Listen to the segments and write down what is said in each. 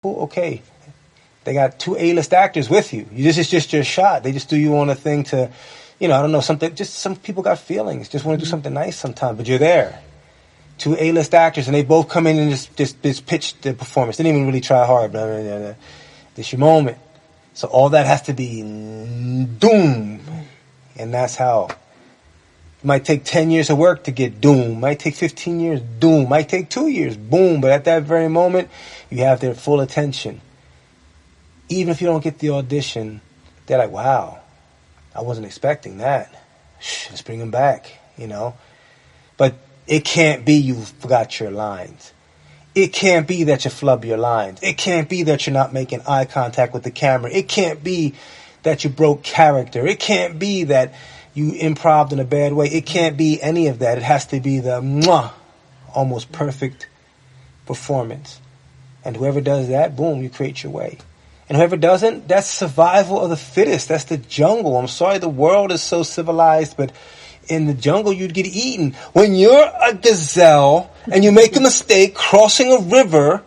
Okay. They got 2 A-list actors with you. This is just your shot. They just do you on a thing to, I don't know, something. Just some people got feelings. Just want to do something nice sometimes, but you're there. 2 A-list actors, and they both come in and just pitch the performance. They didn't even really try hard, but this your moment. So all that has to be doom, and that's how. It might take 10 years of work to get doom. Might take 15 years, doom. Might take 2 years, boom. But at that very moment, you have their full attention. Even if you don't get the audition, they're like, wow, I wasn't expecting that. Let's bring them back, But it can't be you forgot your lines. It can't be that you flub your lines. It can't be that you're not making eye contact with the camera. It can't be that you broke character. It can't be that you improv'd in a bad way. It can't be any of that. It has to be the almost perfect performance. And whoever does that, boom, you create your way. And whoever doesn't, that's survival of the fittest. That's the jungle. I'm sorry the world is so civilized, but in the jungle you'd get eaten. When you're a gazelle and you make a mistake crossing a river,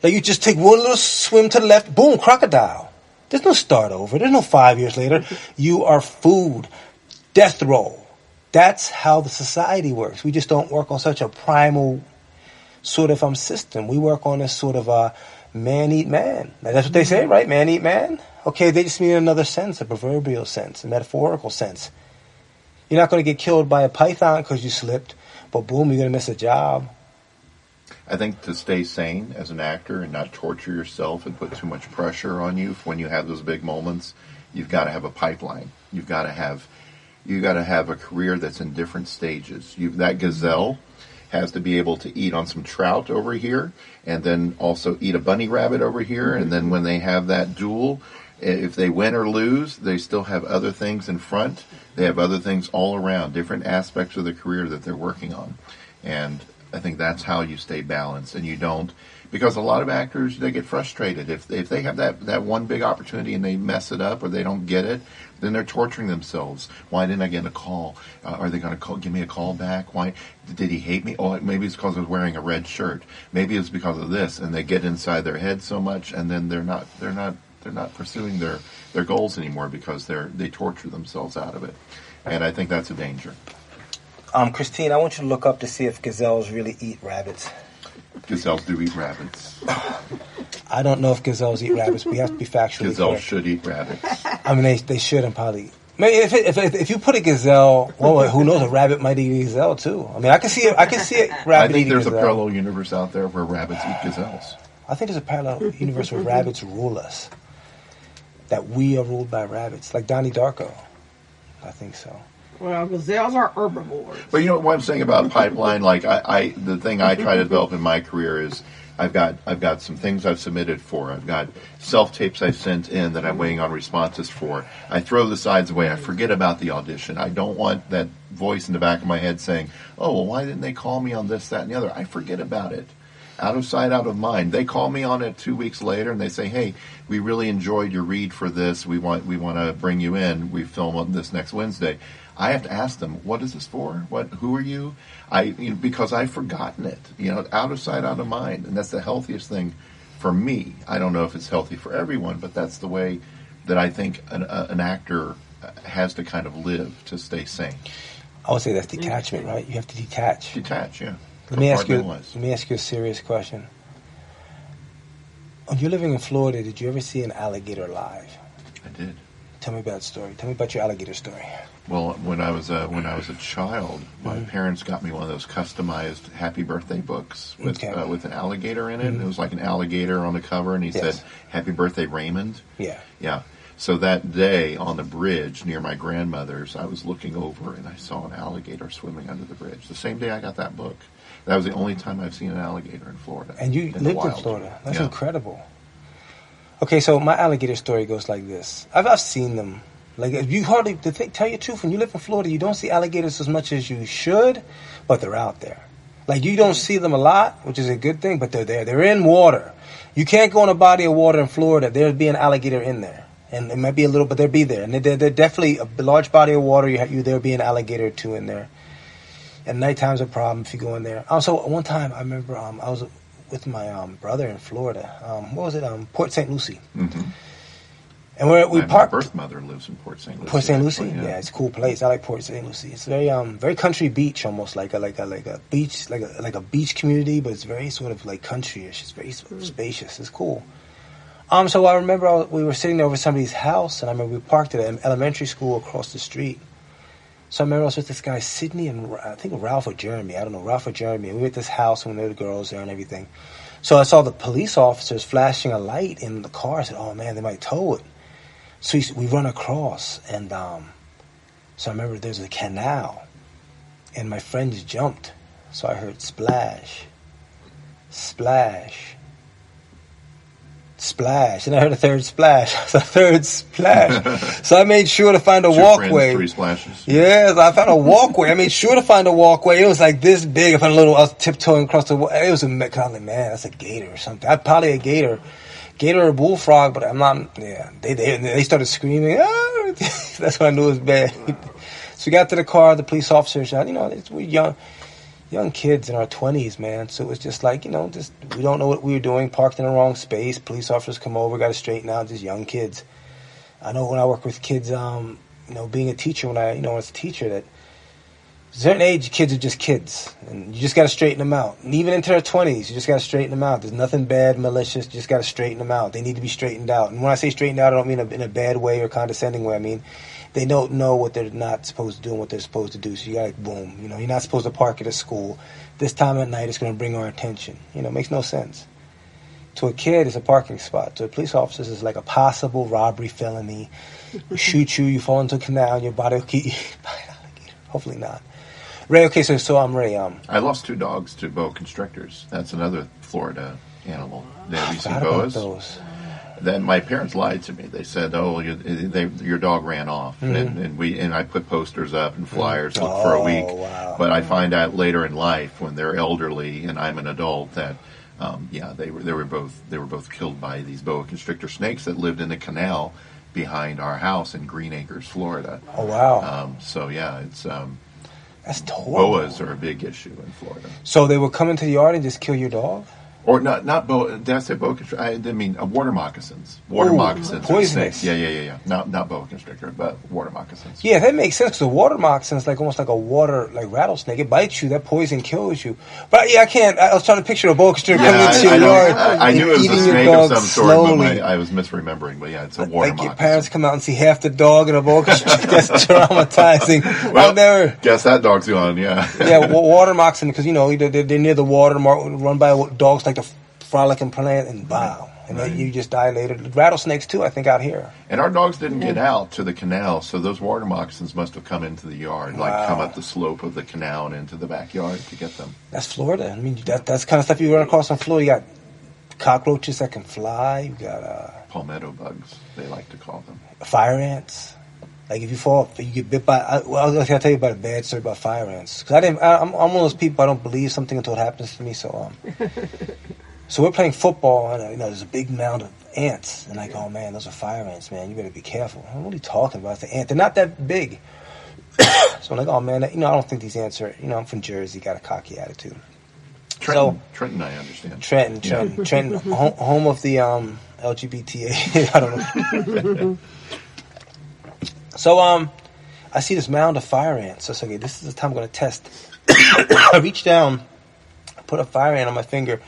like you just take one little swim to the left, boom, crocodile. There's no start over. There's no 5 years later. You are food. Death roll. That's how the society works. We just don't work on such a primal sort of system. We work on this sort of man eat man. That's what they say, right? Man eat man. Okay, they just mean another sense, a proverbial sense, a metaphorical sense. You're not going to get killed by a python because you slipped, but boom, you're going to miss a job. I think to stay sane as an actor and not torture yourself and put too much pressure on you when you have those big moments, you've got to have a pipeline. You've got to have a career that's in different stages. That gazelle has to be able to eat on some trout over here and then also eat a bunny rabbit over here. And then when they have that duel, if they win or lose, they still have other things in front. They have other things all around, different aspects of the career that they're working on. And I think that's how you stay balanced. And you don't, because a lot of actors, they get frustrated. If they have that one big opportunity and they mess it up or they don't get it, then they're torturing themselves. Why didn't I get a call? Are they going to give me a call back? Why did he hate me? Oh, maybe it's because I was wearing a red shirt. Maybe it's because of this. And they get inside their head so much, and then they're not pursuing their goals anymore because they torture themselves out of it. And I think that's a danger. Christine, I want you to look up to see if gazelles really eat rabbits. Gazelles do eat rabbits. I don't know if gazelles eat rabbits. We have to be factually Gazelles correct. should eat rabbits. I mean, they should and probably. Maybe if you put a gazelle, well, who knows? A rabbit might eat a gazelle too. I mean, I can see a rabbit. I think eating there's a gazelle. parallel universe out there where rabbits eat gazelles. I think there's a parallel universe where rabbits rule us. That we are ruled by rabbits, like Donnie Darko. I think so. Well, gazelles are herbivores. But you know what I'm saying about pipeline? Like the thing I try to develop in my career is I've got some things I've submitted for. I've got self-tapes I've sent in that I'm waiting on responses for. I throw the sides away. I forget about the audition. I don't want that voice in the back of my head saying, oh, well, why didn't they call me on this, that, and the other? I forget about it. Out of sight, out of mind. They call me on it 2 weeks later and they say, hey, we really enjoyed your read for this. We want to bring you in. We film on this next Wednesday. I have to ask them, what is this for? Who are you? Because I've forgotten it. Out of sight, out of mind. And that's the healthiest thing for me. I don't know if it's healthy for everyone, but that's the way that I think an actor has to kind of live to stay sane. I would say that's detachment, right? You have to detach. Detach, yeah. Let me ask you a serious question. When you're living in Florida, did you ever see an alligator live? I did. Tell me about that story. Tell me about your alligator story. Well, when I was a child, my parents got me one of those customized Happy Birthday books with an alligator in it. And it was like an alligator on the cover, and he said, "Happy Birthday, Raymond." Yeah. Yeah. So that day on the bridge near my grandmother's, I was looking over and I saw an alligator swimming under the bridge. The same day I got that book. That was the only time I've seen an alligator in Florida. And you lived in Florida. That's incredible. Okay, so my alligator story goes like this. I've seen them. Like, you hardly, tell you the truth, when you live in Florida, you don't see alligators as much as you should, but they're out there. Like, you don't see them a lot, which is a good thing, but they're there. They're in water. You can't go in a body of water in Florida. There'd be an alligator in there. And it might be a little, but they'll be there. And they're definitely a large body of water. There'll be an alligator or two in there. And nighttime's a problem if you go in there. Also, one time I remember I was with my brother in Florida. What was it? Port St. Lucie. Mm-hmm. And we my parked. birth mother lives in Port St. Lucie. Port St. Lucie, actually, yeah, it's a cool place. I like Port St. Lucie. It's very very country beach, almost like a beach, like a beach community, but it's very sort of like countryish. It's very sort of spacious. It's cool. So I remember we were sitting there over somebody's house, and I remember we parked at an elementary school across the street. So I remember I was with this guy, Sydney, and I think Ralph or Jeremy. I don't know, Ralph or Jeremy. And we were at this house, and there were the girls there and everything. So I saw the police officers flashing a light in the car. I said, "Oh man, they might tow it." So we run across, and so I remember there's a canal, and my friends jumped. So I heard splash, splash, splash, and I heard a third splash. So a third splash. So I made sure to find a walkway. Friends, 3 splashes. Yes, I found a walkway. I made sure to find a walkway. It was like this big. I found I was tiptoeing across the. It was kind of like, man, that's a gator or something. Probably a gator. Gator or bullfrog, but I'm not. Yeah, they started screaming. Ah! That's when I knew it was bad. So we got to the car. The police officers, we're young kids in our 20s, man. So it was just like, just we don't know what we were doing. Parked in the wrong space. Police officers come over, got to straighten out. Just young kids. I know when I work with kids, being a teacher, as a teacher, that at a certain age, kids are just kids, and you just got to straighten them out. And even into their 20s, you just got to straighten them out. There's nothing bad, malicious. You just got to straighten them out. They need to be straightened out. And when I say straightened out, I don't mean in a bad way or condescending way. I mean they don't know what they're not supposed to do and what they're supposed to do. So you got to, boom, you're not supposed to park at a school. This time at night, it's going to bring our attention. It makes no sense. To a kid, it's a parking spot. To a police officer, it's like a possible robbery felony. You shoot you fall into a canal, and your body will keep you by an alligator. Hopefully not. Ray, okay, so I'm Ray. I lost 2 dogs to boa constrictors. That's another Florida animal. Have you seen about boas? Those. Then my parents lied to me. They said, "Oh, your dog ran off," and I put posters up and flyers for a week. Wow. But I find out later in life, when they're elderly and I'm an adult, that they were both killed by these boa constrictor snakes that lived in the canal behind our house in Green Acres, Florida. Oh wow. It's. That's horrible. Boas are a big issue in Florida. So they would come into the yard and just kill your dog? Or not boa. Did I say boa constrictor? I mean water moccasins. Water moccasins. Poisonous. Yeah. Not boa constrictor, but water moccasins. Yeah, that makes sense because the water moccasin is almost like a water rattlesnake. It bites you. That poison kills you. But I can't. I was trying to picture a boa constrictor coming into your yard. I knew it was a snake of some sort, slowly. but I was misremembering. But yeah, it's a water moccasin. Your parents come out and see half the dog in a boa constrictor. That's traumatizing. Well, I've never. Guess that dog's gone. Yeah. Yeah, water moccasin because they're near the water, run by dogs like the frolic and plant, and wow. And then you just die later. Rattlesnakes, too, I think, out here. And our dogs didn't get out to the canal, so those water moccasins must have come into the yard, come up the slope of the canal and into the backyard to get them. That's Florida. I mean, that's kind of stuff you run across in Florida. You got cockroaches that can fly. You got palmetto bugs, they like to call them. Fire ants. Like if you get bit by, I was going to tell you about a bad story about fire ants. Because I'm one of those people, I don't believe something until it happens to me, So we're playing football, and there's a big mound of ants, and I go, "Oh man, those are fire ants, man. You better be careful." What are you talking about? It's an ant. They're not that big. So I'm like, "Oh man, I don't think these ants are." I'm from Jersey, got a cocky attitude. Trenton, I understand. Trenton, home of the LGBTA. I don't know. So I see this mound of fire ants. So I said, "Okay, this is the time I'm going to test." I reach down, I put a fire ant on my finger.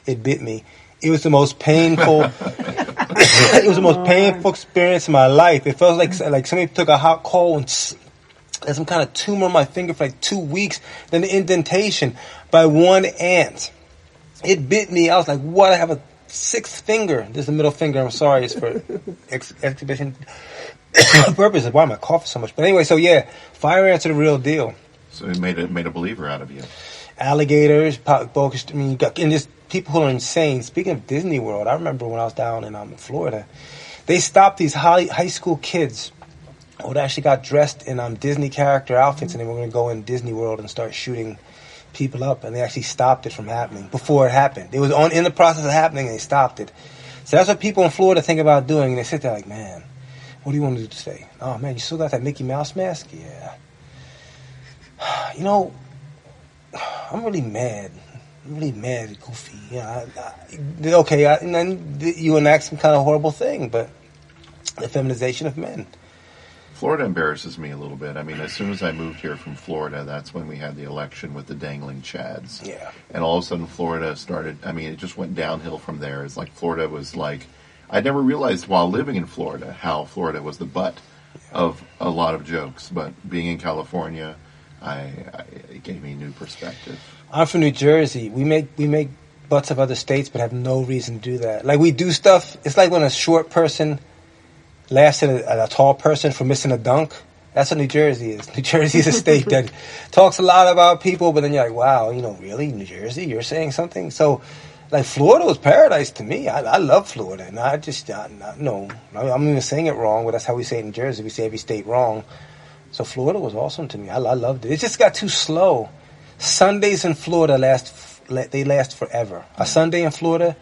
It bit me. It was the most painful. It was the most painful experience in my life. It felt like somebody took a hot coal and there's some kind of tumor on my finger for 2 weeks. Then the indentation by one ant. It bit me. I was like, "What? I have a 6th finger." This is the middle finger. I'm sorry. It's for exhibition purposes. Why am I coughing so much? But anyway, so yeah, fire ants are the real deal. So it made a believer out of you. Alligators, you got and just people who are insane. Speaking of Disney World, I remember when I was down in Florida, they stopped these high school kids who actually got dressed in Disney character outfits, and they were going to go in Disney World and start shooting people up, and they actually stopped it from happening before it happened. It was in the process of happening, and they stopped it. So that's what people in Florida think about doing, and they sit there like, "Man, what do you want to do today?" "Oh man, you still got that Mickey Mouse mask?" "Yeah." "I'm really mad. really mad, goofy. And then you enact some kind of horrible thing, but the feminization of men. Florida embarrasses me a little bit. I mean, as soon as I moved here from Florida, that's when we had the election with the dangling chads. Yeah. And all of a sudden Florida started, I mean, it just went downhill from there. It's like Florida was like, I never realized while living in Florida how Florida was the butt of a lot of jokes. But being in California, it gave me a new perspective. I'm from New Jersey. We make butts of other states, but have no reason to do that. Like, we do stuff. It's like when a short person laughs at a tall person for missing a dunk. That's what New Jersey is. New Jersey is a state that talks a lot about people, but then you're like, wow, really, New Jersey? You're saying something? So, like, Florida was paradise to me. I love Florida, and I'm even saying it wrong, but that's how we say it in New Jersey. We say every state wrong. So Florida was awesome to me. I loved it. It just got too slow. Sundays in Florida last forever. A Sunday in Florida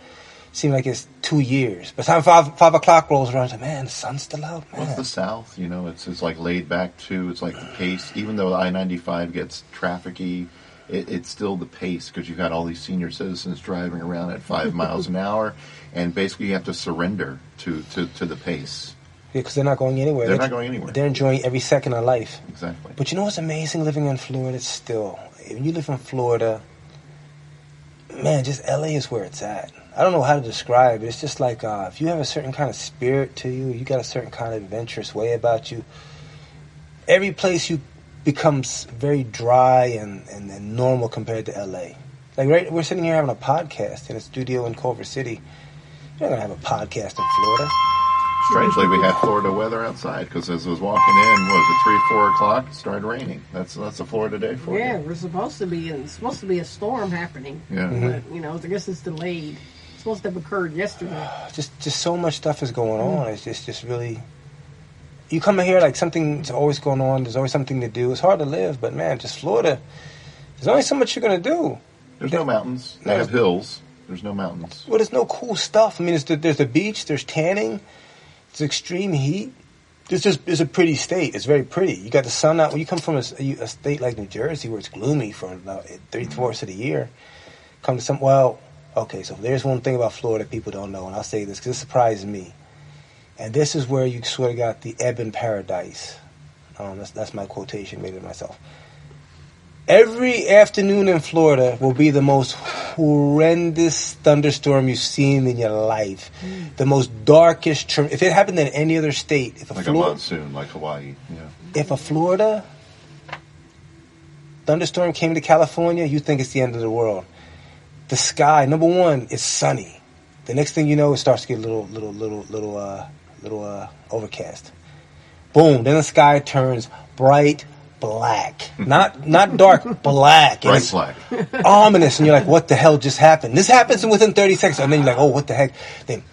seemed like it's 2 years. By the time 5 o'clock rolls around, like, man, the sun's still out, man. Well, it's the South, it's like laid back too. It's like the pace. Even though I-95 gets trafficy, it's still the pace because you've got all these senior citizens driving around at 5 miles an hour, and basically you have to surrender to the pace. Yeah, because they're not going anywhere. They're not going anywhere. They're enjoying every second of life. Exactly. But you know what's amazing living in Florida still? When you live in Florida, man, just LA is where it's at. I don't know how to describe it. It's just like if you have a certain kind of spirit to you, you got a certain kind of adventurous way about you, every place you becomes very dry and normal compared to LA. Like, we're sitting here having a podcast in a studio in Culver City. You're not going to have a podcast in Florida. Strangely, we had Florida weather outside because as I was walking in, what was it, 3, 4 o'clock, it started raining. That's a Florida day for you. Yeah, we're supposed to be a storm happening. Yeah. But, I guess it's delayed. It's supposed to have occurred yesterday. Just so much stuff is going on. It's just really... You come in here like something's always going on. There's always something to do. It's hard to live, but man, just Florida. There's only so much you're going to do. There's no mountains. They have hills. There's no mountains. Well, there's no cool stuff. I mean, there's a beach. There's tanning. It's extreme heat. It's a pretty state. It's very pretty. You got the sun out. When you come from a state like New Jersey where it's gloomy for about 3/4 of the year, come to so there's one thing about Florida people don't know, and I'll say this because it surprised me. And this is where you sort of got the ebb in paradise. That's my quotation, made it myself. Every afternoon in Florida will be the most horrendous thunderstorm you've seen in your life. The most darkest... If it happened in any other state... Like a monsoon, like Hawaii. Yeah. If a Florida thunderstorm came to California, you think it's the end of the world. The sky, number one, is sunny. The next thing you know, it starts to get a little overcast. Boom, then the sky turns bright black. Not dark, black. Bright black. Ominous, and you're like, what the hell just happened? This happens within 30 seconds, and then you're like, oh, what the heck? Then,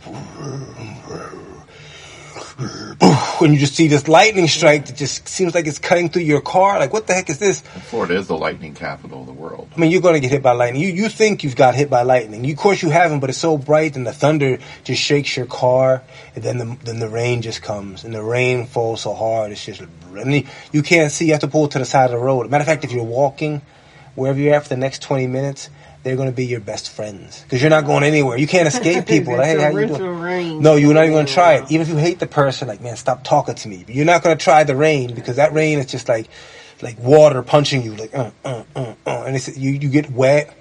and you just see this lightning strike that just seems like it's cutting through your car. Like, what the heck is this? And Florida is the lightning capital of the world. I mean, you're going to get hit by lightning. You think you've got hit by lightning. Of course you haven't, but it's so bright, and the thunder just shakes your car, and then the rain just comes, and the rain falls so hard, it's just... And you can't see. You have to pull to the side of the road. Matter of fact, if you're walking, wherever you're at for the next 20 minutes, they're going to be your best friends because you're not going anywhere. You can't escape people. Hey, how you doing? No, you're not even going to try it. Even if you hate the person, like, man, stop talking to me. But you're not going to try the rain because that rain is just like water punching you, like and it's, you get wet.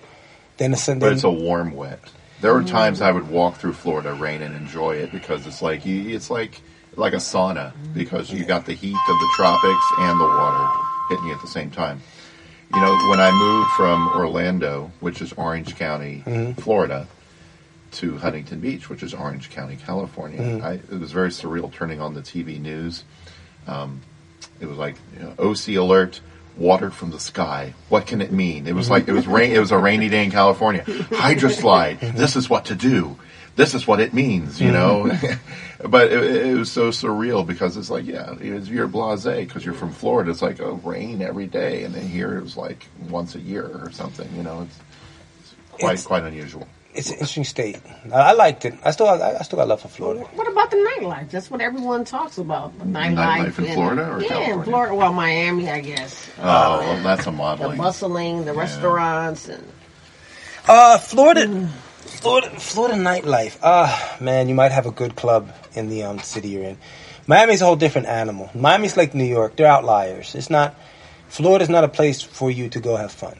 But it's a warm wet. There were times I would walk through Florida rain and enjoy it because it's like a sauna because you got the heat of the tropics and the water hitting you at the same time. When I moved from Orlando, which is Orange County, Florida, to Huntington Beach, which is Orange County, California, it was very surreal turning on the TV news. It was like, OC alert, water from the sky. What can it mean? It was like, it was rain. It was a rainy day in California. Hydroslide. This is what to do. This is what it means, But it was so surreal because it's like, you're blasé because you're from Florida. It's like, rain every day. And then here it was like once a year or something, It's quite unusual. It's an interesting state. I liked it. I still got love for Florida. What about the nightlife? That's what everyone talks about. The nightlife in Florida or California? In Florida. Well, Miami, I guess. Oh, well, that's a modeling. The bustling, the restaurants, and Florida nightlife. Man, you might have a good club in the city you're in. Miami's a whole different animal. Miami's like New York. They're outliers. Florida's not a place for you to go have fun.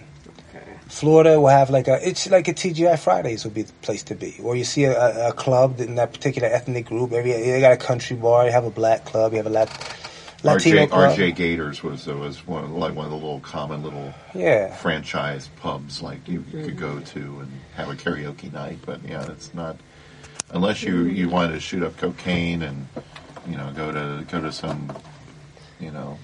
Okay. Florida will have it's like a TGI Fridays would be the place to be. Or you see a club in that particular ethnic group. They got a country bar. You have a black club. You have a Latino club. RJ Gators was one of the little common franchise pubs like you could go to and have a karaoke night. But yeah, it's not unless you wanted to shoot up cocaine and go to some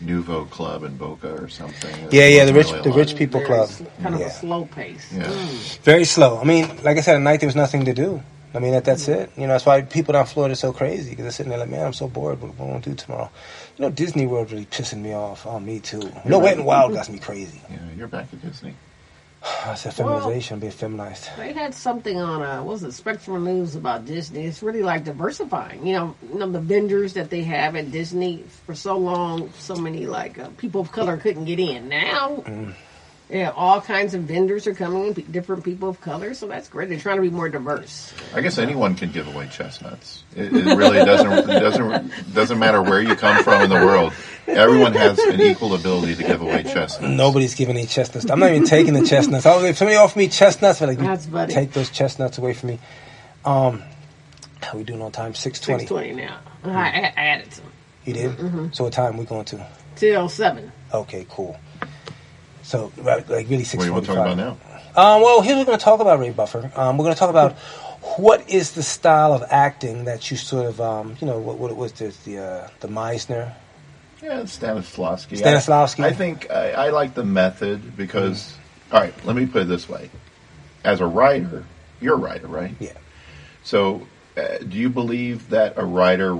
Nouveau Club in Boca or something. The rich people club. Kind of a slow pace. Yeah. Very slow. I mean, like I said, at night there was nothing to do. I mean, that's it. That's why people down Florida are so crazy, because they're sitting there like, man, I'm so bored. What am I going to do tomorrow? Disney World really pissing me off. Oh, me too. Wet and Wild got me crazy. Yeah, you're back at Disney. I said feminization, being feminized. They had something on, Spectrum News about Disney. It's really like diversifying. The vendors that they have at Disney for so long, so many people of color couldn't get in. Now, all kinds of vendors are coming, different people of color, so that's great. They're trying to be more diverse. I guess anyone can give away chestnuts. It really doesn't matter where you come from in the world. Everyone has an equal ability to give away chestnuts. Nobody's giving any chestnuts. I'm not even taking the chestnuts. If somebody offered me chestnuts, I'd be like, take those chestnuts away from me. How are we doing on time? 6:20. 6:20 now. I added some. You did? Mm-hmm. So what time are we going to? Till 7. Okay, cool. So, really 6:45. What do you want to talk about now? Well, here's what we're going to talk about, Ray Buffer. We're going to talk about what is the style of acting that you sort of, what was this, the Meisner? Yeah, Stanislavski. Stanislavski. I think I like the method because, all right, let me put it this way. As a writer, you're a writer, right? Yeah. So, do you believe that a writer